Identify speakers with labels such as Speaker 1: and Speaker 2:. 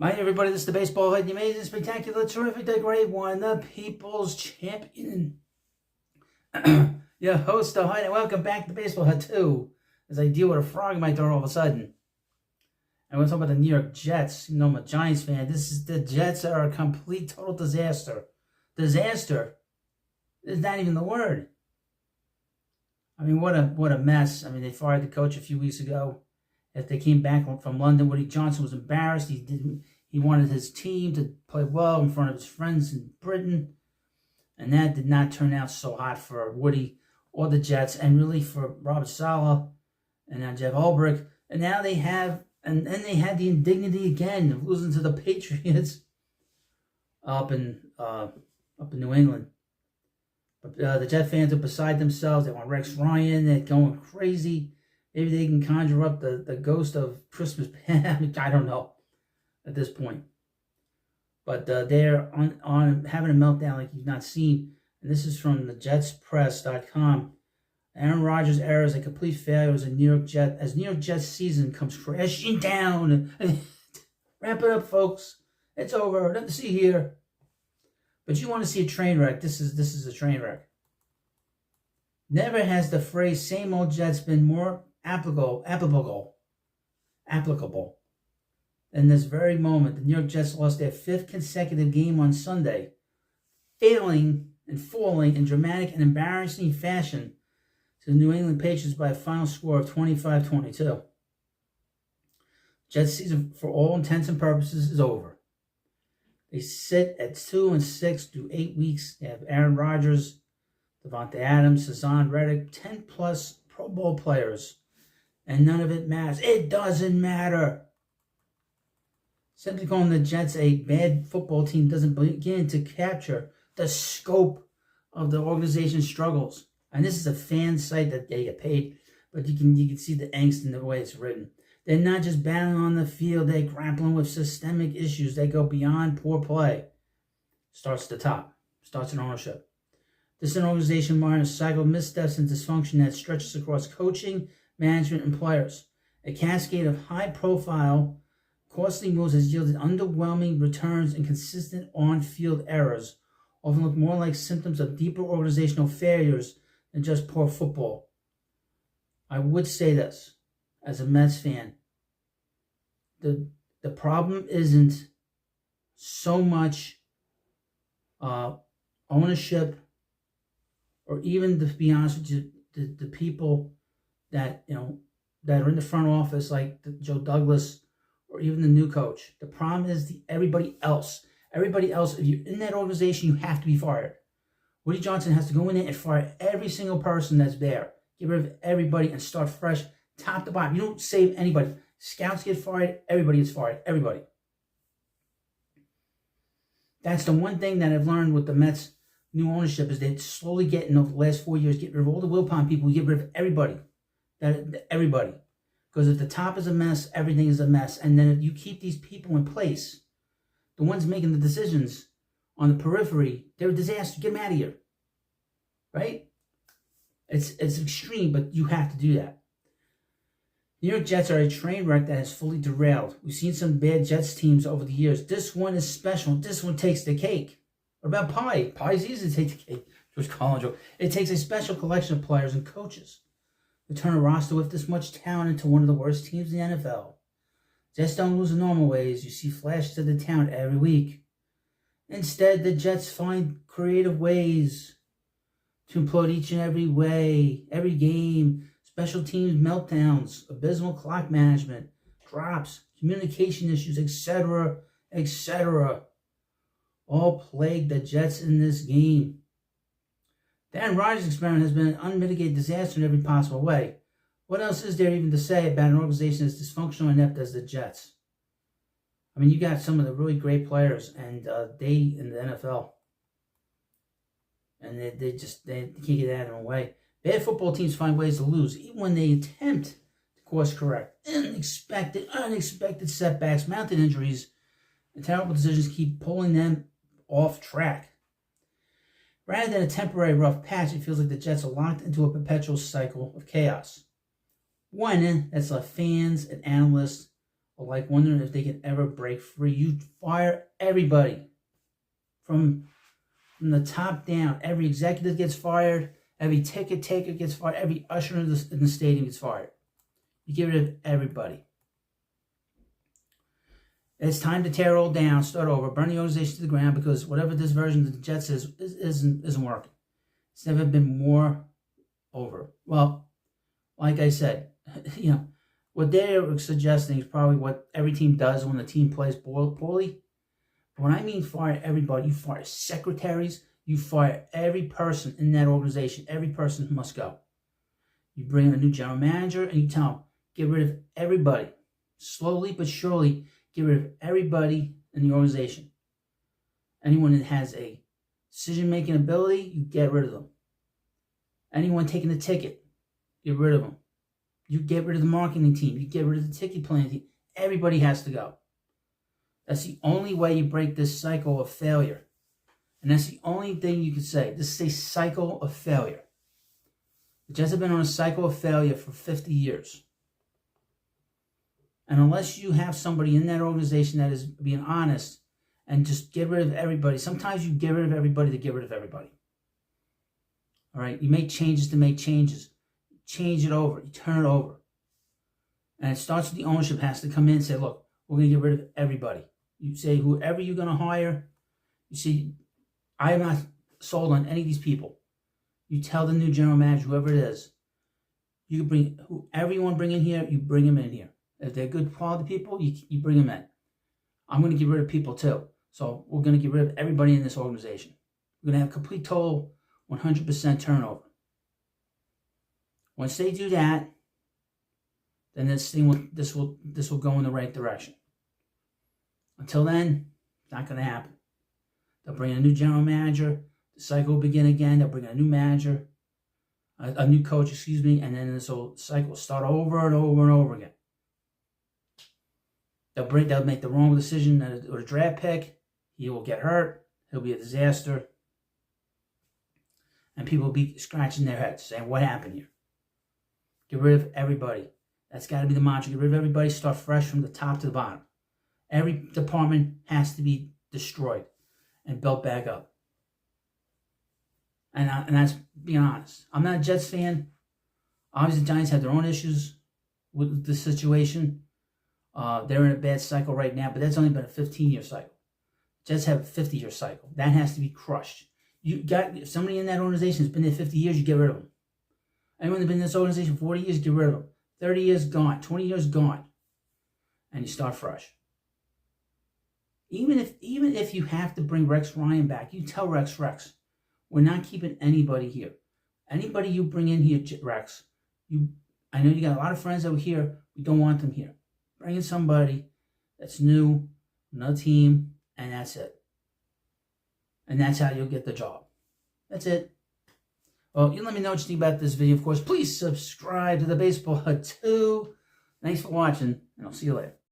Speaker 1: Hi, everybody. This is the Baseball Head, the amazing, spectacular, terrific, the great one, the People's Champion. Your host, the Head, and welcome back to Baseball Head 2, as I deal with a frog in my throat all of a sudden. I want to talk about the New York Jets. You know, I'm a Giants fan. The Jets are a complete, total disaster. Disaster is not even the word. I mean, what a mess. I mean, they fired the coach a few weeks ago. If they came back from London, Woody Johnson was embarrassed. He wanted his team to play well in front of his friends in Britain, and that did not turn out so hot for Woody or the Jets, and really for Robert Saleh and now Jeff Ulbrich. And now they have, and then they had the indignity again of losing to the Patriots up in New England. But the Jet fans are beside themselves. They want Rex Ryan. They're going crazy. Maybe they can conjure up the ghost of Christmas Past. I don't know at this point. But they're on having a meltdown like you've not seen. And this is from the JetsPress.com. Aaron Rodgers' era is a complete failure as New York Jets season comes crashing down. Wrap it up, folks. It's over. Nothing to see here. But you want to see a train wreck. This is a train wreck. Never has the phrase "same old Jets" been more applicable than this very moment. The New York Jets lost their 5th consecutive game on Sunday, falling in dramatic and embarrassing fashion to the New England Patriots by a final score of 25-22. Jets season, for all intents and purposes, is over. They sit at 2-6 through 8 weeks. They have Aaron Rodgers, Devontae Adams, Hassan Reddick, 10-plus Pro Bowl players, and none of it matters. It doesn't matter. Simply calling the Jets a bad football team doesn't begin to capture the scope of the organization's struggles. And this is a fan site that they get paid, but you can see the angst in the way it's written. They're not just battling on the field, they're grappling with systemic issues that go beyond poor play. Starts at the top, starts in ownership. This is an organization marred a cycle of missteps and dysfunction that stretches across coaching, management, and players. A cascade of high-profile, costly moves has yielded underwhelming returns and consistent on-field errors, often look more like symptoms of deeper organizational failures than just poor football. I would say this, as a Mets fan, the problem isn't so much ownership, or even, to be honest with you, the people that that are in the front office, like Joe Douglas, or even the new coach. The problem is everybody else. Everybody else, if you're in that organization, you have to be fired. Woody Johnson has to go in there and fire every single person that's there. Get rid of everybody and start fresh, top to bottom. You don't save anybody. Scouts get fired. Everybody gets fired. Everybody. That's the one thing that I've learned with the Mets' new ownership, is they slowly get, in the last 4 years, get rid of all the Wilpon people, get rid of everybody. Everybody. Because if the top is a mess, everything is a mess. And then if you keep these people in place, the ones making the decisions on the periphery, they're a disaster. Get them out of here. Right? It's extreme, but you have to do that. New York Jets are a train wreck that has fully derailed. We've seen some bad Jets teams over the years. This one is special. This one takes the cake. What about pie? Pie's easy to take the cake. George Collins joke. It takes a special collection of players and coaches to turn a roster with this much talent into one of the worst teams in the NFL. Jets don't lose in normal ways. You see flashes of the talent every week. Instead, the Jets find creative ways to implode each and every game. Special teams meltdowns, abysmal clock management, drops, communication issues, etc., etc. all plague the Jets in this game. The Aaron Rodgers experiment has been an unmitigated disaster in every possible way. What else is there even to say about an organization as dysfunctional and inept as the Jets? I mean, you got some of the really great players, and they in the NFL, and they can't get out of their way. Bad football teams find ways to lose, even when they attempt to course correct. Unexpected setbacks, mounted injuries, and terrible decisions keep pulling them off track. Rather than a temporary rough patch, it feels like the Jets are locked into a perpetual cycle of chaos. One that's left fans and analysts are like wondering if they can ever break free. You fire everybody from the top down. Every executive gets fired. Every ticket taker gets fired. Every usher in the stadium gets fired. You get rid of everybody. It's time to tear it all down, start over, burn the organization to the ground, because whatever this version of the Jets isn't working. It's never been more over. Well, like I said, what they're suggesting is probably what every team does when the team plays poorly. But when I mean fire everybody, you fire secretaries, you fire every person in that organization. Every person must go. You bring in a new general manager and you tell them, get rid of everybody. Slowly but surely, get rid of everybody in the organization. Anyone that has a decision-making ability, you get rid of them. Anyone taking the ticket, get rid of them. You get rid of the marketing team. You get rid of the ticket planning team. Everybody has to go. That's the only way you break this cycle of failure. And that's the only thing you can say. This is a cycle of failure. The Jets have been on a cycle of failure for 50 years. And unless you have somebody in that organization that is being honest and just get rid of everybody, sometimes you get rid of everybody to get rid of everybody. All right? You make changes to make changes. Change it over. You turn it over. And it starts with the ownership has to come in and say, look, we're going to get rid of everybody. You say whoever you're going to hire, you see, I am not sold on any of these people. You tell the new general manager, whoever it is, you can bring whoever you want to bring in here, you bring them in here. If they're good quality people, you bring them in. I'm going to get rid of people too. So we're going to get rid of everybody in this organization. We're going to have complete total 100% turnover. Once they do that, then this will go in the right direction. Until then, it's not going to happen. They'll bring in a new general manager. The cycle will begin again. They'll bring in a new manager, a new coach, and then this whole cycle will start over and over and over again. They'll make the wrong decision or a draft pick. He will get hurt. He'll be a disaster. And people will be scratching their heads saying, what happened here? Get rid of everybody. That's got to be the mantra. Get rid of everybody. Start fresh from the top to the bottom. Every department has to be destroyed and built back up. And that's being honest. I'm not a Jets fan. Obviously, the Giants have their own issues with the situation. They're in a bad cycle right now, but that's only been a 15-year cycle. Jets have a 50-year cycle. That has to be crushed. If somebody in that organization has been there 50 years, you get rid of them. Anyone that's been in this organization 40 years, get rid of them. 30 years, gone. 20 years, gone. And you start fresh. Even if you have to bring Rex Ryan back, you tell Rex, we're not keeping anybody here. Anybody you bring in here, Rex, I know you got a lot of friends over here. We don't want them here. Bring in somebody that's new, another team, and that's it. And that's how you'll get the job. That's it. Well, you let me know what you think about this video. Of course, please subscribe to the Baseball Hut 2. Thanks for watching, and I'll see you later.